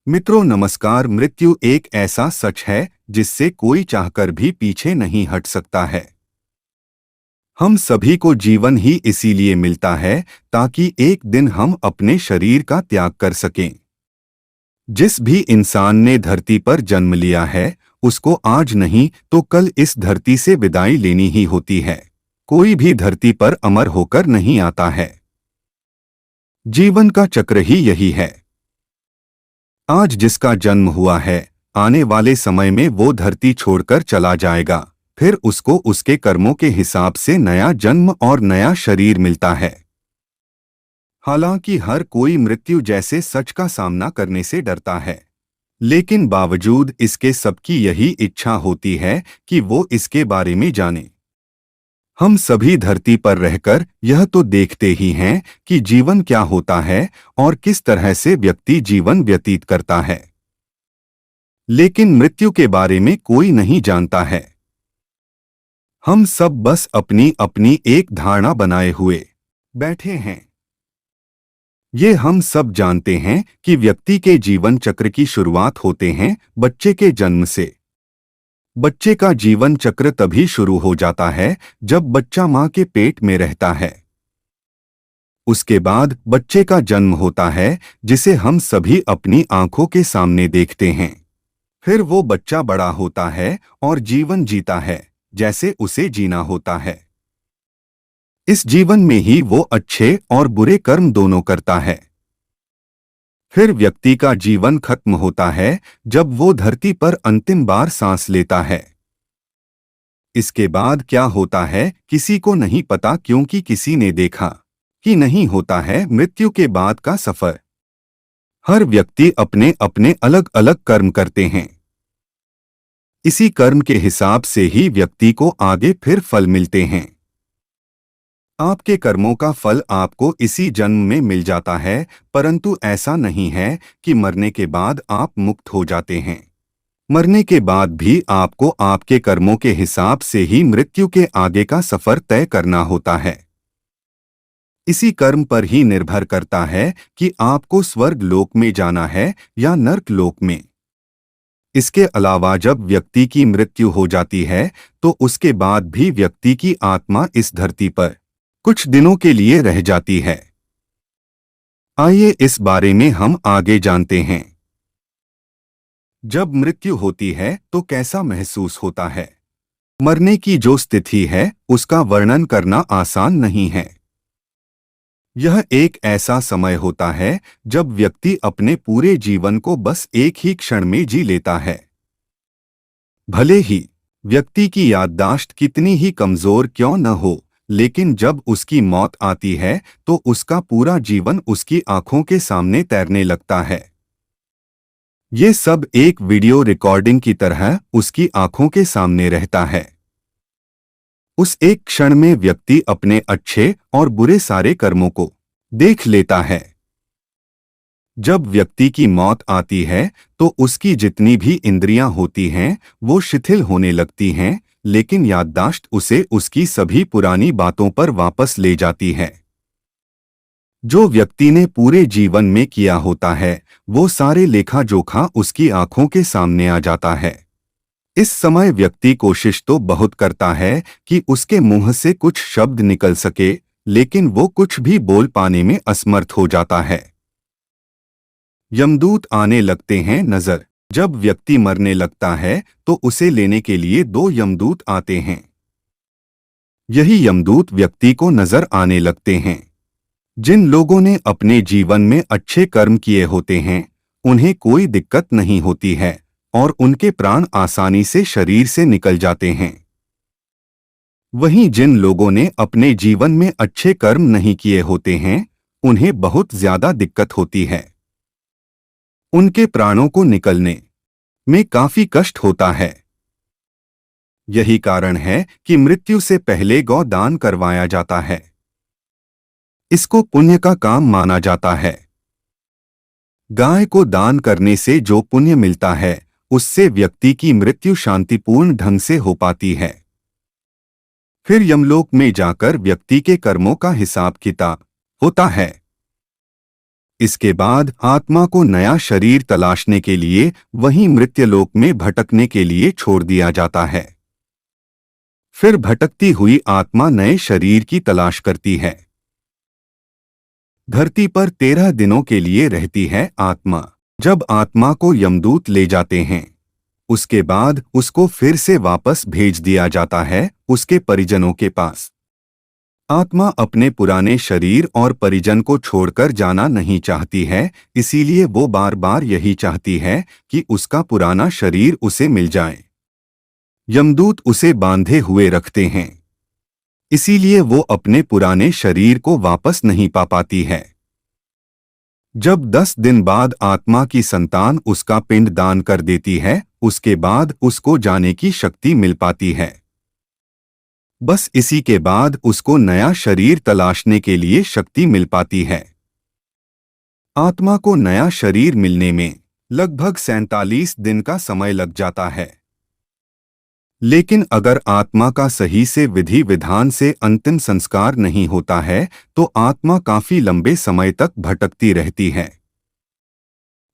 मित्रों नमस्कार। मृत्यु एक ऐसा सच है जिससे कोई चाहकर भी पीछे नहीं हट सकता है। हम सभी को जीवन ही इसीलिए मिलता है ताकि एक दिन हम अपने शरीर का त्याग कर सकें। जिस भी इंसान ने धरती पर जन्म लिया है उसको आज नहीं तो कल इस धरती से विदाई लेनी ही होती है। कोई भी धरती पर अमर होकर नहीं आता है। जीवन का चक्र ही यही है। आज जिसका जन्म हुआ है आने वाले समय में वो धरती छोड़कर चला जाएगा। फिर उसको उसके कर्मों के हिसाब से नया जन्म और नया शरीर मिलता है। हालांकि हर कोई मृत्यु जैसे सच का सामना करने से डरता है, लेकिन बावजूद इसके सबकी यही इच्छा होती है कि वो इसके बारे में जाने। हम सभी धरती पर रहकर यह तो देखते ही हैं कि जीवन क्या होता है और किस तरह से व्यक्ति जीवन व्यतीत करता है, लेकिन मृत्यु के बारे में कोई नहीं जानता है। हम सब बस अपनी अपनी एक धारणा बनाए हुए बैठे हैं। ये हम सब जानते हैं कि व्यक्ति के जीवन चक्र की शुरुआत होते हैं बच्चे के जन्म से। बच्चे का जीवन चक्र तभी शुरू हो जाता है जब बच्चा मां के पेट में रहता है। उसके बाद बच्चे का जन्म होता है जिसे हम सभी अपनी आंखों के सामने देखते हैं। फिर वो बच्चा बड़ा होता है और जीवन जीता है जैसे उसे जीना होता है। इस जीवन में ही वो अच्छे और बुरे कर्म दोनों करता है। फिर व्यक्ति का जीवन खत्म होता है जब वो धरती पर अंतिम बार सांस लेता है। इसके बाद क्या होता है किसी को नहीं पता, क्योंकि किसी ने देखा कि नहीं होता है मृत्यु के बाद का सफर। हर व्यक्ति अपने अपने अलग अलग कर्म करते हैं। इसी कर्म के हिसाब से ही व्यक्ति को आगे फिर फल मिलते हैं। आपके कर्मों का फल आपको इसी जन्म में मिल जाता है, परंतु ऐसा नहीं है कि मरने के बाद आप मुक्त हो जाते हैं। मरने के बाद भी आपको आपके कर्मों के हिसाब से ही मृत्यु के आगे का सफर तय करना होता है। इसी कर्म पर ही निर्भर करता है कि आपको स्वर्ग लोक में जाना है या नर्क लोक में। इसके अलावा जब व्यक्ति की मृत्यु हो जाती है तो उसके बाद भी व्यक्ति की आत्मा इस धरती पर कुछ दिनों के लिए रह जाती है। आइए इस बारे में हम आगे जानते हैं। जब मृत्यु होती है तो कैसा महसूस होता है? मरने की जो स्थिति है उसका वर्णन करना आसान नहीं है। यह एक ऐसा समय होता है जब व्यक्ति अपने पूरे जीवन को बस एक ही क्षण में जी लेता है। भले ही व्यक्ति की याददाश्त कितनी ही कमजोर क्यों न हो, लेकिन जब उसकी मौत आती है तो उसका पूरा जीवन उसकी आंखों के सामने तैरने लगता है। ये सब एक वीडियो रिकॉर्डिंग की तरह उसकी आंखों के सामने रहता है। उस एक क्षण में व्यक्ति अपने अच्छे और बुरे सारे कर्मों को देख लेता है। जब व्यक्ति की मौत आती है तो उसकी जितनी भी इंद्रियां होती हैं वो शिथिल होने लगती हैं, लेकिन याददाश्त उसे उसकी सभी पुरानी बातों पर वापस ले जाती है। जो व्यक्ति ने पूरे जीवन में किया होता है वो सारे लेखा जोखा उसकी आंखों के सामने आ जाता है। इस समय व्यक्ति कोशिश तो बहुत करता है कि उसके मुंह से कुछ शब्द निकल सके, लेकिन वो कुछ भी बोल पाने में असमर्थ हो जाता है। यमदूत आने लगते हैं नजर। जब व्यक्ति मरने लगता है तो उसे लेने के लिए 2 यमदूत आते हैं। यही यमदूत व्यक्ति को नजर आने लगते हैं। जिन लोगों ने अपने जीवन में अच्छे कर्म किए होते हैं उन्हें कोई दिक्कत नहीं होती है और उनके प्राण आसानी से शरीर से निकल जाते हैं। वहीं जिन लोगों ने अपने जीवन में अच्छे कर्म नहीं किए होते हैं उन्हें बहुत ज्यादा दिक्कत होती है। उनके प्राणों को निकलने में काफी कष्ट होता है। यही कारण है कि मृत्यु से पहले गौ दान करवाया जाता है। इसको पुण्य का काम माना जाता है। गाय को दान करने से जो पुण्य मिलता है उससे व्यक्ति की मृत्यु शांतिपूर्ण ढंग से हो पाती है। फिर यमलोक में जाकर व्यक्ति के कर्मों का हिसाब किताब होता है। इसके बाद आत्मा को नया शरीर तलाशने के लिए वहीं मृत्युलोक में भटकने के लिए छोड़ दिया जाता है। फिर भटकती हुई आत्मा नए शरीर की तलाश करती है। धरती पर 13 दिनों के लिए रहती है आत्मा। जब आत्मा को यमदूत ले जाते हैं, उसके बाद उसको फिर से वापस भेज दिया जाता है उसके परिजनों के पास। आत्मा अपने पुराने शरीर और परिजन को छोड़कर जाना नहीं चाहती है, इसीलिए वो बार बार यही चाहती है कि उसका पुराना शरीर उसे मिल जाए। यमदूत उसे बांधे हुए रखते हैं, इसीलिए वो अपने पुराने शरीर को वापस नहीं पा पाती है। जब 10 दिन बाद आत्मा की संतान उसका पिंड दान कर देती है, उसके बाद उसको जाने की शक्ति मिल पाती है। बस इसी के बाद उसको नया शरीर तलाशने के लिए शक्ति मिल पाती है। आत्मा को नया शरीर मिलने में लगभग 47 दिन का समय लग जाता है। लेकिन अगर आत्मा का सही से विधि विधान से अंतिम संस्कार नहीं होता है तो आत्मा काफी लंबे समय तक भटकती रहती है।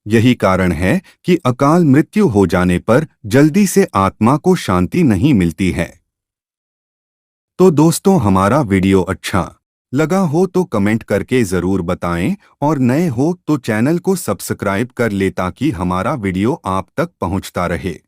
यही कारण है कि अकाल मृत्यु हो जाने पर जल्दी से आत्मा को शांति नहीं मिलती है। तो दोस्तों, हमारा वीडियो अच्छा लगा हो तो कमेंट करके ज़रूर बताएं और नए हो तो चैनल को सब्सक्राइब कर ले ताकि हमारा वीडियो आप तक पहुंचता रहे।